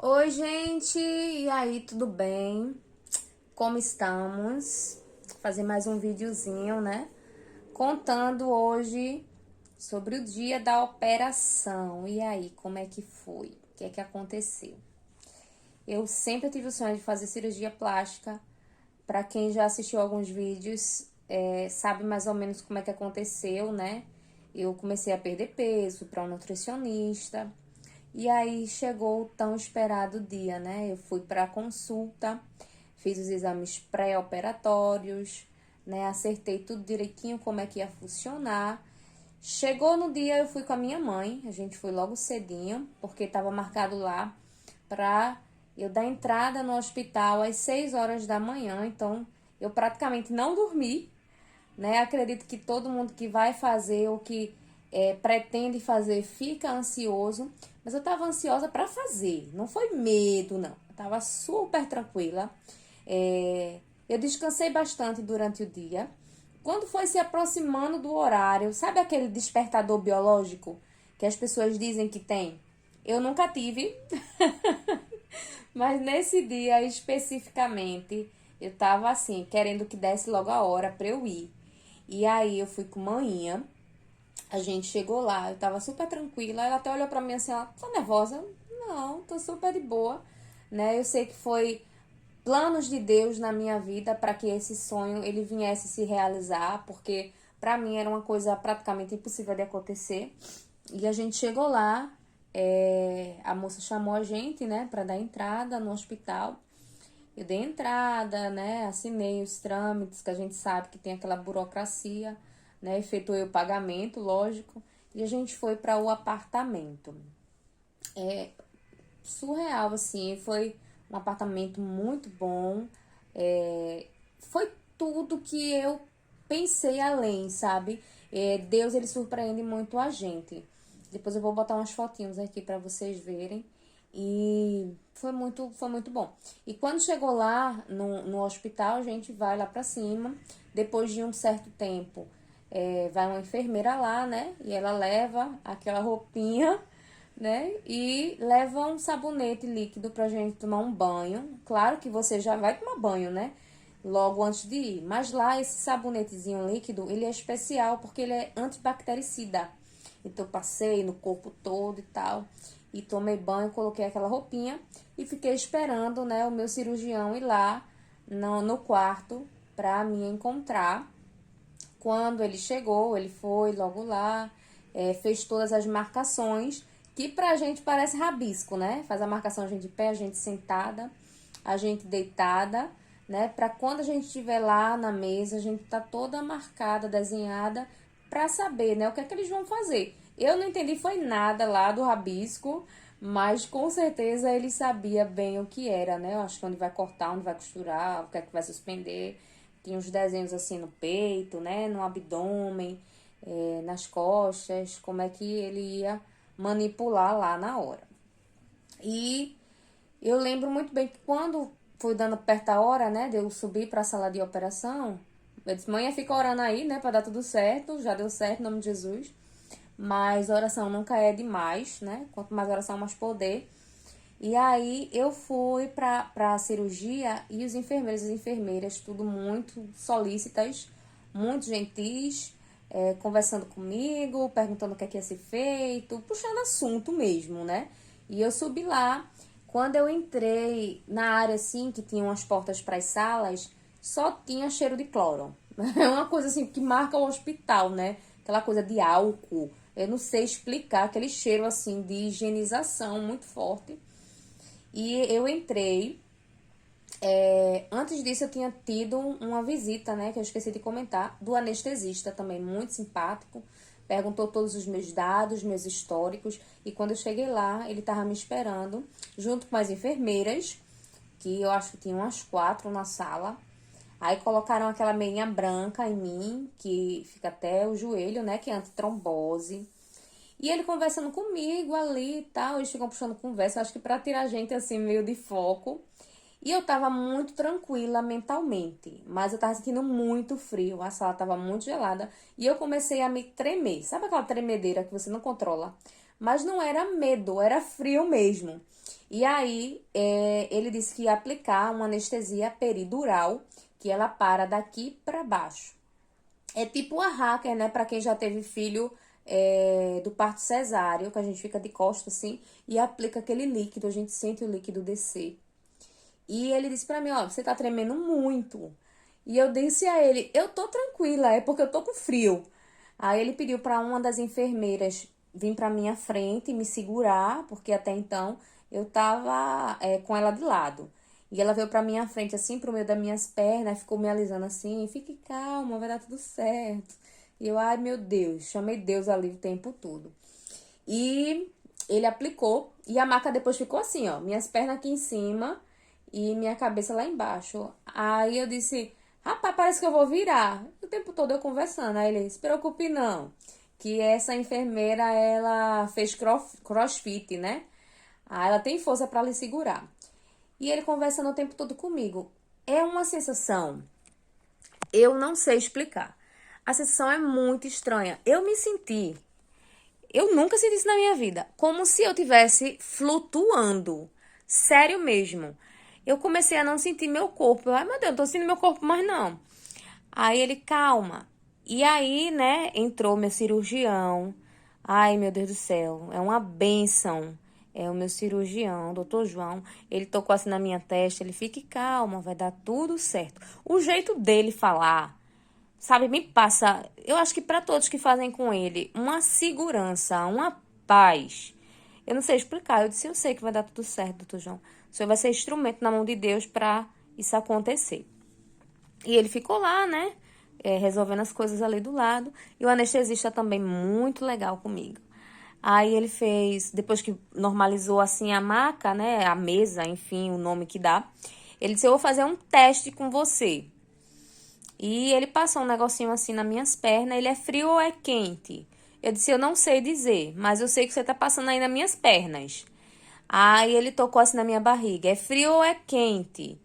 Oi, gente! E aí, tudo bem? Como estamos? Fazer mais um videozinho, né? Contando hoje sobre o dia da operação. E aí, como é que foi? O que é que aconteceu? Eu sempre tive o sonho de fazer cirurgia plástica. Para quem já assistiu alguns vídeos, sabe mais ou menos como é que aconteceu, né? Eu comecei a perder peso para um nutricionista. E aí chegou o tão esperado dia, né? Eu fui para a consulta, fiz os exames pré-operatórios, né? Acertei tudo direitinho como é que ia funcionar. Chegou no dia, eu fui com a minha mãe, a gente foi logo cedinho, porque estava marcado lá para eu dar entrada no hospital às 6 horas da manhã, então eu praticamente não dormi, né? Acredito que todo mundo que vai fazer ou que pretende fazer fica ansioso, mas eu tava ansiosa para fazer, não foi medo, não. Eu tava super tranquila. Eu descansei bastante durante o dia. Quando foi se aproximando do horário, sabe aquele despertador biológico que as pessoas dizem que tem? Eu nunca tive, mas nesse dia especificamente, eu tava assim, querendo que desse logo a hora pra eu ir. E aí eu fui com manhã, a gente chegou lá, eu tava super tranquila, ela até olhou pra mim assim, ela, tá nervosa? Não, tô super de boa, né? Eu sei que foi planos de Deus na minha vida para que esse sonho ele viesse se realizar, porque para mim era uma coisa praticamente impossível de acontecer. E a gente chegou lá, a moça chamou a gente, né, para dar entrada no hospital. Eu dei entrada, né, assinei os trâmites, que a gente sabe que tem aquela burocracia, né, efetuei o pagamento, lógico, e a gente foi para o apartamento. Surreal, assim, foi um apartamento muito bom, foi tudo que eu pensei além, sabe? Deus, ele surpreende muito a gente. Depois eu vou botar umas fotinhos aqui para vocês verem. E foi muito bom. E quando chegou lá no hospital, a gente vai lá pra cima. Depois de um certo tempo, vai uma enfermeira lá, né? E ela leva aquela roupinha, né? E leva um sabonete líquido pra gente tomar um banho. Claro que você já vai tomar banho, né? Logo antes de ir. Mas lá, esse sabonetezinho líquido, ele é especial porque ele é antibactericida. Então, eu passei no corpo todo e tal. E tomei banho, coloquei aquela roupinha e fiquei esperando, né, o meu cirurgião ir lá no quarto pra me encontrar. Quando ele chegou, ele foi logo lá, fez todas as marcações, que pra gente parece rabisco, né? Faz a marcação a gente de pé, a gente sentada, a gente deitada, né? Pra quando a gente estiver lá na mesa, a gente tá toda marcada, desenhada, pra saber, né, o que é que eles vão fazer. Eu não entendi foi nada lá do rabisco, mas com certeza ele sabia bem o que era, né? Eu acho que onde vai cortar, onde vai costurar, o que é que vai suspender. Tinha uns desenhos assim no peito, né? No abdômen, nas costas, como é que ele ia manipular lá na hora. E eu lembro muito bem que quando foi dando perto a hora, né? De eu subir para a sala de operação, eu disse, mãe, fica orando aí, né? Para dar tudo certo. Já deu certo, em nome de Jesus. Mas oração nunca é demais, né? Quanto mais oração, mais poder. E aí eu fui pra cirurgia e os enfermeiros e enfermeiras, tudo muito solícitas, muito gentis, conversando comigo, perguntando o que é que ia ser feito, puxando assunto mesmo, né? E eu subi lá. Quando eu entrei na área assim, que tinham as portas para as salas, só tinha cheiro de cloro. É uma coisa assim que marca o hospital, né? Aquela coisa de álcool. Eu não sei explicar aquele cheiro assim de higienização muito forte. E eu entrei. Antes disso, eu tinha tido uma visita, né? Que eu esqueci de comentar, do anestesista também, muito simpático. Perguntou todos os meus dados, meus históricos. E quando eu cheguei lá, ele tava me esperando, junto com as enfermeiras, que eu acho que tinha umas 4 na sala. Aí colocaram aquela meinha branca em mim, que fica até o joelho, né? Que é antitrombose. E ele conversando comigo ali e tal, eles ficam puxando conversa, acho que pra tirar a gente assim meio de foco. E eu tava muito tranquila mentalmente, mas eu tava sentindo muito frio, a sala tava muito gelada e eu comecei a me tremer. Sabe aquela tremedeira que você não controla? Mas não era medo, era frio mesmo. E aí, ele disse que ia aplicar uma anestesia peridural, que ela para daqui para baixo. É tipo a hacker, né? Pra quem já teve filho do parto cesáreo, que a gente fica de costas assim e aplica aquele líquido, a gente sente o líquido descer. E ele disse pra mim, ó, você tá tremendo muito. E eu disse a ele, eu tô tranquila, é porque eu tô com frio. Aí ele pediu pra uma das enfermeiras vir pra minha frente e me segurar, porque até então eu tava com ela de lado. E ela veio pra minha frente, assim, pro meio das minhas pernas, ficou me alisando assim, fique calma, vai dar tudo certo. E eu, ai meu Deus, chamei Deus ali o tempo todo. E ele aplicou, e a maca depois ficou assim, ó, minhas pernas aqui em cima e minha cabeça lá embaixo. Aí eu disse, rapaz, parece que eu vou virar. O tempo todo eu conversando. Aí ele, se preocupe não, que essa enfermeira, ela fez crossfit, né? Aí ela tem força para lhe segurar. E ele conversando o tempo todo comigo. É uma sensação, eu não sei explicar. A sensação é muito estranha. Eu nunca senti isso na minha vida, como se eu tivesse flutuando. Sério mesmo. Eu comecei a não sentir meu corpo. Ai, meu Deus, não tô sentindo meu corpo mais não. Aí ele, calma. E aí, né, entrou meu cirurgião. Ai, meu Deus do céu, é uma bênção. É o meu cirurgião, doutor João. Ele tocou assim na minha testa. Ele, fique calma, vai dar tudo certo. O jeito dele falar, sabe, me passa, eu acho que para todos que fazem com ele, uma segurança, uma paz. Eu não sei explicar. Eu disse, eu sei que vai dar tudo certo, doutor João. O senhor vai ser instrumento na mão de Deus para isso acontecer. E ele ficou lá, né? Resolvendo as coisas ali do lado. E o anestesista também muito legal comigo. Aí ele fez, depois que normalizou assim a maca, né? A mesa, enfim, o nome que dá. Ele disse, eu vou fazer um teste com você. E ele passou um negocinho assim nas minhas pernas. Ele é frio ou é quente? Eu disse, eu não sei dizer, mas eu sei que você tá passando aí nas minhas pernas. Aí ele tocou assim na minha barriga. É frio ou é quente?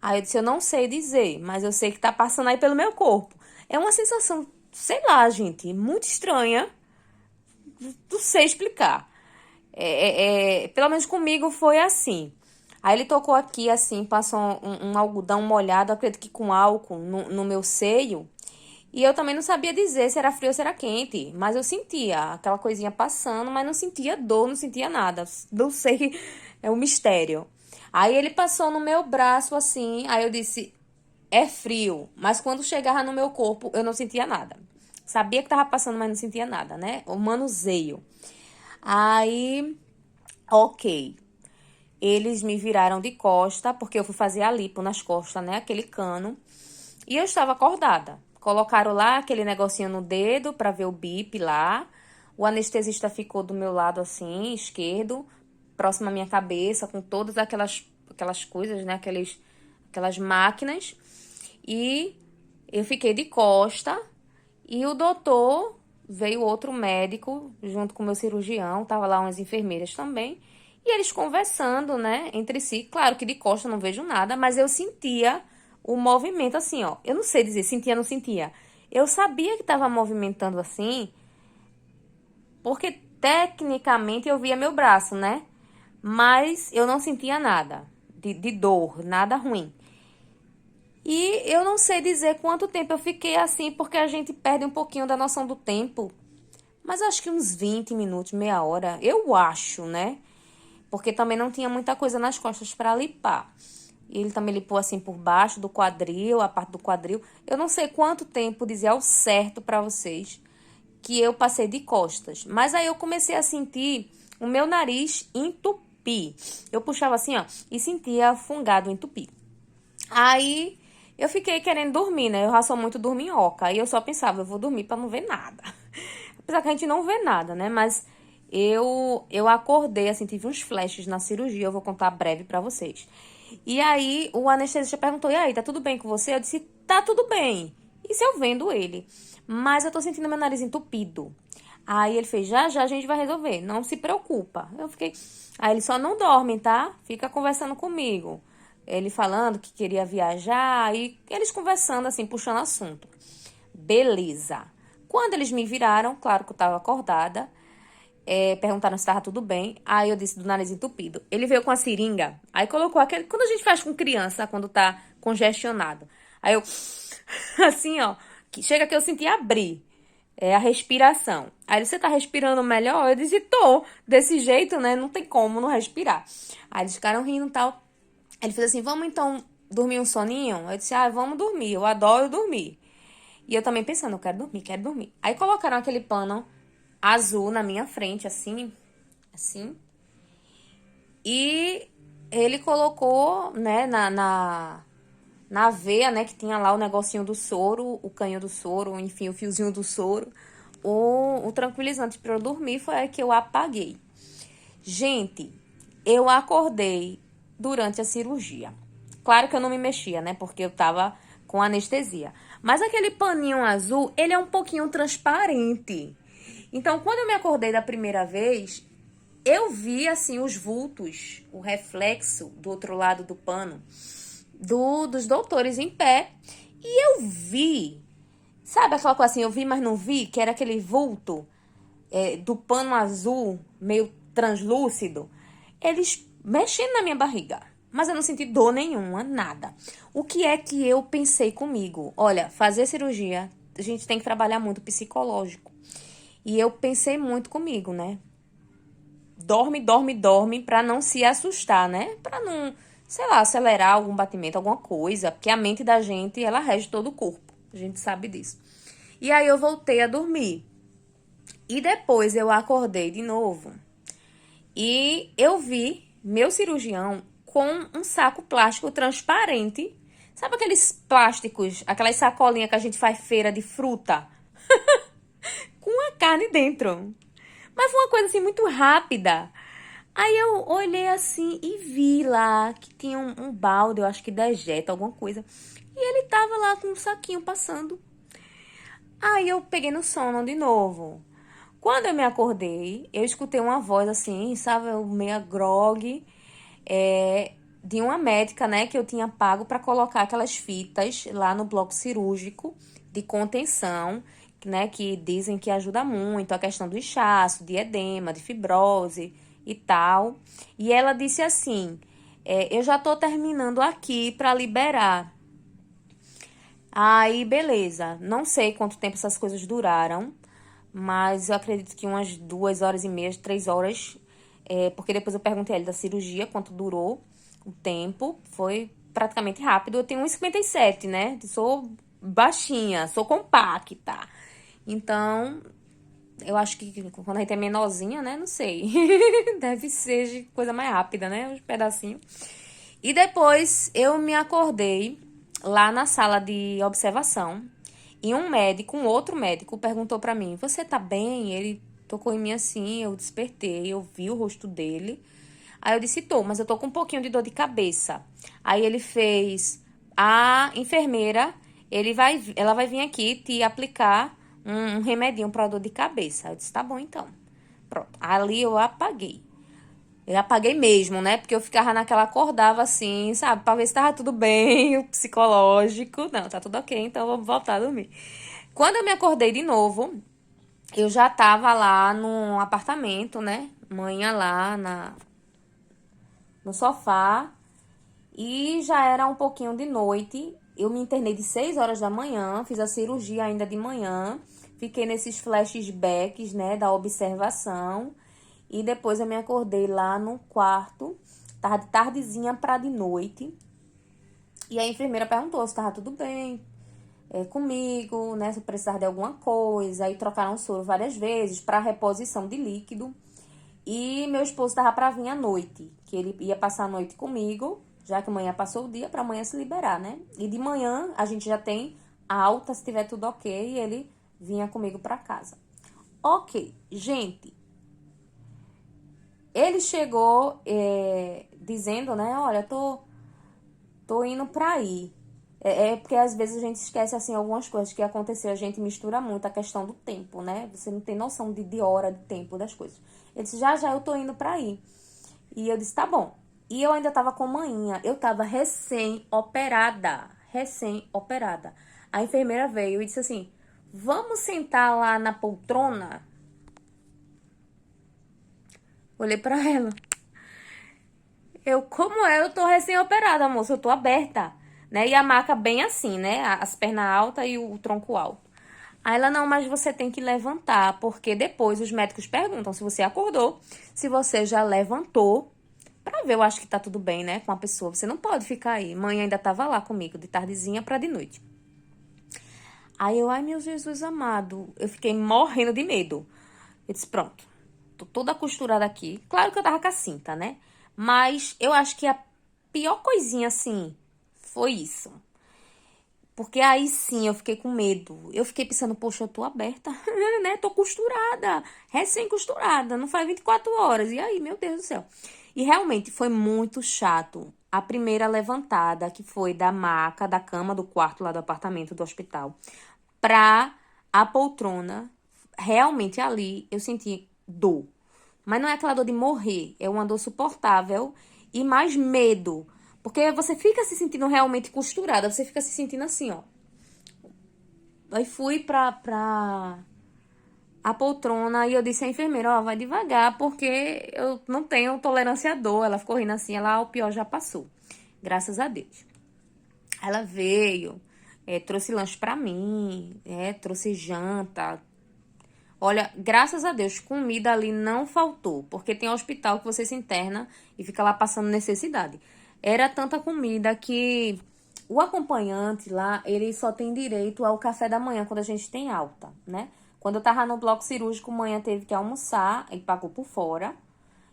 Aí eu disse, eu não sei dizer, mas eu sei que tá passando aí pelo meu corpo. É uma sensação, sei lá, gente, muito estranha. Não sei explicar. Pelo menos comigo foi assim. Aí ele tocou aqui, assim, passou um algodão molhado, acredito que com álcool, no meu seio. E eu também não sabia dizer se era frio ou se era quente. Mas eu sentia aquela coisinha passando, mas não sentia dor, não sentia nada. Não sei, é um mistério. Aí ele passou no meu braço, assim, aí eu disse, é frio. Mas quando chegava no meu corpo, eu não sentia nada. Sabia que tava passando, mas não sentia nada, né? O manuseio. Aí, ok. Eles me viraram de costa, porque eu fui fazer a lipo nas costas, né? Aquele cano. E eu estava acordada. Colocaram lá aquele negocinho no dedo para ver o bip lá. O anestesista ficou do meu lado assim, esquerdo, próximo à minha cabeça, com todas aquelas coisas, né? Aquelas máquinas. E eu fiquei de costa. E o doutor, veio outro médico, junto com o meu cirurgião, tava lá umas enfermeiras também. E eles conversando, né, entre si. Claro que de costa eu não vejo nada, mas eu sentia o movimento assim, ó. Eu não sei dizer, sentia ou não sentia. Eu sabia que tava movimentando assim, porque tecnicamente eu via meu braço, né? Mas eu não sentia nada de dor, nada ruim. E eu não sei dizer quanto tempo eu fiquei assim, porque a gente perde um pouquinho da noção do tempo. Mas acho que uns 20 minutos, meia hora, eu acho, né? Porque também não tinha muita coisa nas costas para limpar. E ele também limpou assim por baixo do quadril, a parte do quadril. Eu não sei quanto tempo dizer ao certo para vocês que eu passei de costas. Mas aí eu comecei a sentir o meu nariz entupir. Eu puxava assim, ó, e sentia fungado entupir. Aí eu fiquei querendo dormir, né? Eu já sou muito dorminhoca. Aí eu só pensava, eu vou dormir pra não ver nada. Apesar que a gente não vê nada, né? Mas eu acordei, assim, tive uns flashes na cirurgia. Eu vou contar breve pra vocês. E aí o anestesista perguntou, e aí, tá tudo bem com você? Eu disse, tá tudo bem. Isso eu vendo ele. Mas eu tô sentindo meu nariz entupido. Aí ele fez, já já a gente vai resolver, não se preocupa. Eu fiquei, aí ele só não dorme, tá? Fica conversando comigo. Ele falando que queria viajar e eles conversando assim, puxando assunto. Beleza. Quando eles me viraram, claro que eu tava acordada, perguntaram se tava tudo bem. Aí eu disse do nariz entupido. Ele veio com a seringa, aí colocou aquele... Quando a gente faz com criança, quando tá congestionado. Aí eu... Assim, ó. Chega que eu senti abrir. A respiração. Aí você tá respirando melhor? Eu disse, tô. Desse jeito, né? Não tem como não respirar. Aí eles ficaram rindo e tal. Ele fez assim, vamos então dormir um soninho? Eu disse, vamos dormir. Eu adoro dormir. E eu também pensando, eu quero dormir, quero dormir. Aí colocaram aquele pano azul na minha frente, assim, assim. E ele colocou, né, na veia, né, que tinha lá o negocinho do soro, o canho do soro, enfim, o fiozinho do soro. O tranquilizante para eu dormir foi aí que eu apaguei. Gente, eu acordei durante a cirurgia. Claro que eu não me mexia, né, porque eu tava com anestesia. Mas aquele paninho azul, ele é um pouquinho transparente. Então, quando eu me acordei da primeira vez, eu vi, assim, os vultos, o reflexo do outro lado do pano, dos doutores em pé. E eu vi, sabe aquela coisa assim, eu vi, mas não vi, que era aquele vulto do pano azul, meio translúcido. Eles mexendo na minha barriga. Mas eu não senti dor nenhuma, nada. O que é que eu pensei comigo? Olha, fazer cirurgia, a gente tem que trabalhar muito psicológico. E eu pensei muito comigo, né? Dorme, dorme, dorme, pra não se assustar, né? Pra não, sei lá, acelerar algum batimento, alguma coisa. Porque a mente da gente, ela rege todo o corpo. A gente sabe disso. E aí eu voltei a dormir. E depois eu acordei de novo. E eu vi meu cirurgião com um saco plástico transparente. Sabe aqueles plásticos, aquelas sacolinhas que a gente faz feira de fruta? Com a carne dentro. Mas foi uma coisa assim muito rápida. Aí eu olhei assim e vi lá que tinha um balde, eu acho que dejeta, alguma coisa. E ele tava lá com um saquinho passando. Aí eu peguei no sono de novo. Quando eu me acordei, eu escutei uma voz assim, sabe, meio grogue, de uma médica, né, que eu tinha pago para colocar aquelas fitas lá no bloco cirúrgico de contenção, né, que dizem que ajuda muito a questão do inchaço, de edema, de fibrose e tal. E ela disse assim, eu já tô terminando aqui para liberar. Aí, beleza. Não sei quanto tempo essas coisas duraram, mas eu acredito que umas 2 horas e meia, 3 horas, porque depois eu perguntei a ele da cirurgia, quanto durou o tempo. Foi praticamente rápido. Eu tenho 1,57, né? Sou baixinha, sou compacta. Então, eu acho que quando a gente é menorzinha, né? Não sei. Deve ser de coisa mais rápida, né? Uns pedacinhos. E depois eu me acordei lá na sala de observação. E um outro médico, perguntou pra mim: Você tá bem? Ele tocou em mim assim, eu despertei, eu vi o rosto dele. Aí eu disse: Tô, mas eu tô com um pouquinho de dor de cabeça. Aí ele fez: A enfermeira, ela vai vir aqui te aplicar um remedinho pra dor de cabeça. Eu disse: Tá bom então. Pronto. Ali eu apaguei. Eu apaguei mesmo, né? Porque eu ficava naquela, acordava assim, sabe? Pra ver se tava tudo bem, o psicológico. Não, tá tudo ok, então vamos voltar a dormir. Quando eu me acordei de novo, eu já tava lá no apartamento, né? Manhã lá no sofá. E já era um pouquinho de noite. Eu me internei de 6 horas da manhã, fiz a cirurgia ainda de manhã. Fiquei nesses flashbacks, né, da observação. E depois eu me acordei lá no quarto, tava de tardezinha pra de noite. E a enfermeira perguntou se tava tudo bem comigo, né? Se eu precisar de alguma coisa. Aí trocaram soro várias vezes para reposição de líquido. E meu esposo tava pra vir à noite, que ele ia passar a noite comigo, já que amanhã passou o dia, pra amanhã se liberar, né? E de manhã a gente já tem alta, se tiver tudo ok, e ele vinha comigo pra casa. Ok, gente, ele chegou dizendo, né? Olha, tô indo pra aí. Porque às vezes a gente esquece, assim, algumas coisas que aconteceu. A gente mistura muito a questão do tempo, né? Você não tem noção de hora, de tempo das coisas. Ele disse, já eu tô indo pra aí. E eu disse, tá bom. E eu ainda tava com manhã. Eu tava recém-operada. Recém-operada. A enfermeira veio e disse assim, vamos sentar lá na poltrona? Olhei pra ela. Eu tô recém-operada, moça, eu tô aberta, né? E a maca bem assim, né? As pernas altas e o tronco alto. Aí ela, não, mas você tem que levantar, porque depois os médicos perguntam se você acordou, se você já levantou, pra ver, eu acho que tá tudo bem, né, com a pessoa. Você não pode ficar aí. Mãe ainda tava lá comigo, de tardezinha pra de noite. Aí eu, ai meu Jesus amado, eu fiquei morrendo de medo. Eu disse, pronto, tô toda costurada aqui. Claro que eu tava com a cinta, né? Mas eu acho que a pior coisinha, assim, foi isso. Porque aí sim eu fiquei com medo. Eu fiquei pensando, poxa, eu tô aberta, né? Tô costurada, recém-costurada, não faz 24 horas. E aí, meu Deus do céu. E realmente foi muito chato. A primeira levantada, que foi da maca, da cama do quarto lá do apartamento do hospital, pra a poltrona, realmente ali eu senti dor. Mas não é aquela dor de morrer, é uma dor suportável e mais medo. Porque você fica se sentindo realmente costurada, você fica se sentindo assim, ó. Aí fui pra a poltrona e eu disse à enfermeira, ó, vai devagar, porque eu não tenho tolerância à dor. Ela ficou rindo assim, ela, o pior já passou. Graças a Deus. Ela veio, trouxe lanche pra mim, trouxe janta. Olha, graças a Deus, comida ali não faltou, porque tem hospital que você se interna e fica lá passando necessidade. Era tanta comida que o acompanhante lá, ele só tem direito ao café da manhã quando a gente tem alta, né? Quando eu tava no bloco cirúrgico, manhã teve que almoçar e pagou por fora.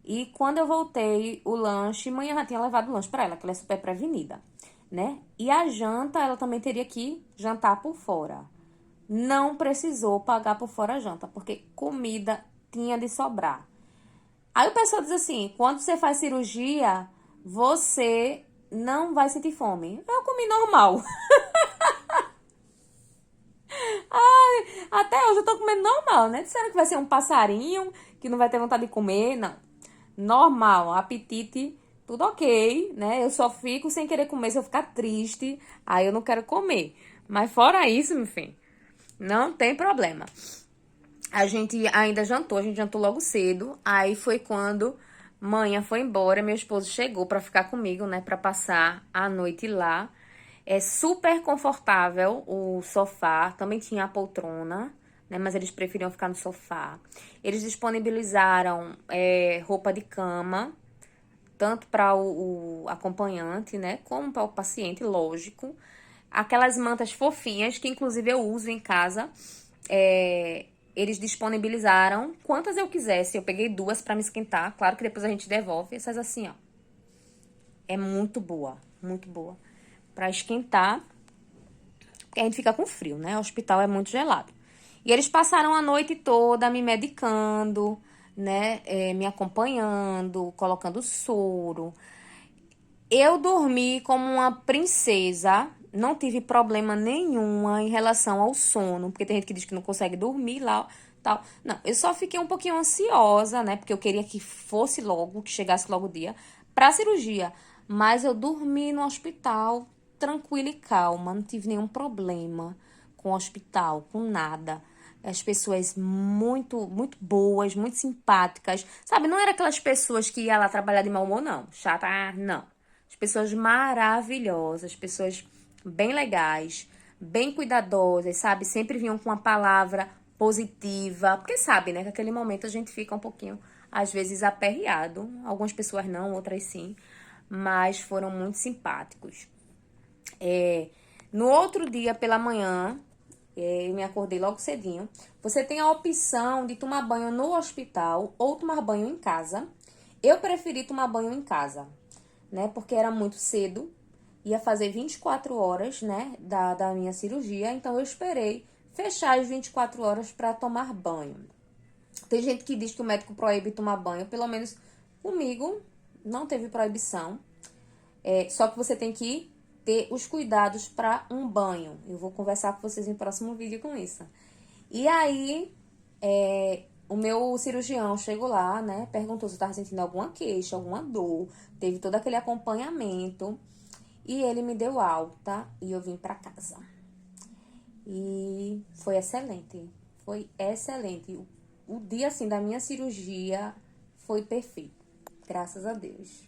E quando eu voltei, o lanche, manhã já tinha levado o lanche pra ela, que ela é super prevenida, né? E a janta, ela também teria que jantar por fora. Não precisou pagar por fora a janta, porque comida tinha de sobrar. Aí o pessoal diz assim: quando você faz cirurgia, você não vai sentir fome. Eu comi normal. Até hoje eu tô comendo normal, né? Disseram que vai ser um passarinho, que não vai ter vontade de comer. Não. Normal, apetite, tudo ok, né? Eu só fico sem querer comer se eu ficar triste. Aí eu não quero comer. Mas fora isso, meu filho, não tem problema. A gente ainda jantou, a gente jantou logo cedo. Aí foi quando manhã foi embora, meu esposo chegou pra ficar comigo, né, pra passar a noite lá. É super confortável o sofá, também tinha a poltrona, né, mas eles preferiam ficar no sofá. Eles disponibilizaram roupa de cama, tanto para o acompanhante, né, como para o paciente, lógico. Aquelas mantas fofinhas que inclusive eu uso em casa. É, eles disponibilizaram quantas eu quisesse. Eu peguei duas pra me esquentar. Claro que depois a gente devolve. Essas assim, ó. É muito boa. Muito boa. Pra esquentar. Porque a gente fica com frio, né? O hospital é muito gelado. E eles passaram a noite toda me medicando, né? Me acompanhando, colocando soro. Eu dormi como uma princesa, não tive problema nenhuma em relação ao sono, porque tem gente que diz que não consegue dormir lá, tal. Não, eu só fiquei um pouquinho ansiosa, né? Porque eu queria que fosse logo, que chegasse logo o dia pra cirurgia. Mas eu dormi no hospital tranquila e calma, não tive nenhum problema com o hospital, com nada. As pessoas muito boas, muito simpáticas. Sabe, não era aquelas pessoas que ia lá trabalhar de mau humor, não. Chata, não. As pessoas maravilhosas, pessoas bem legais, bem cuidadosas, sabe? Sempre vinham com uma palavra positiva. Porque sabe, né? Que naquele momento a gente fica um pouquinho, às vezes, aperreado. Algumas pessoas não, outras sim. Mas foram muito simpáticos. No outro dia, pela manhã, eu me acordei logo cedinho. Você tem a opção de tomar banho no hospital ou tomar banho em casa. Eu preferi tomar banho em casa, né? Porque era muito cedo. Ia fazer 24 horas, né? Da minha cirurgia. Então, eu esperei fechar as 24 horas para tomar banho. Tem gente que diz que o médico proíbe tomar banho. Pelo menos comigo, não teve proibição. Só que você tem que ter os cuidados para um banho. Eu vou conversar com vocês no próximo vídeo com isso. E aí, o meu cirurgião chegou lá, né? Perguntou se eu estava sentindo alguma queixa, alguma dor. Teve todo aquele acompanhamento. E ele me deu alta e eu vim para casa. E foi excelente. Foi excelente. O dia, assim, da minha cirurgia foi perfeito. Graças a Deus.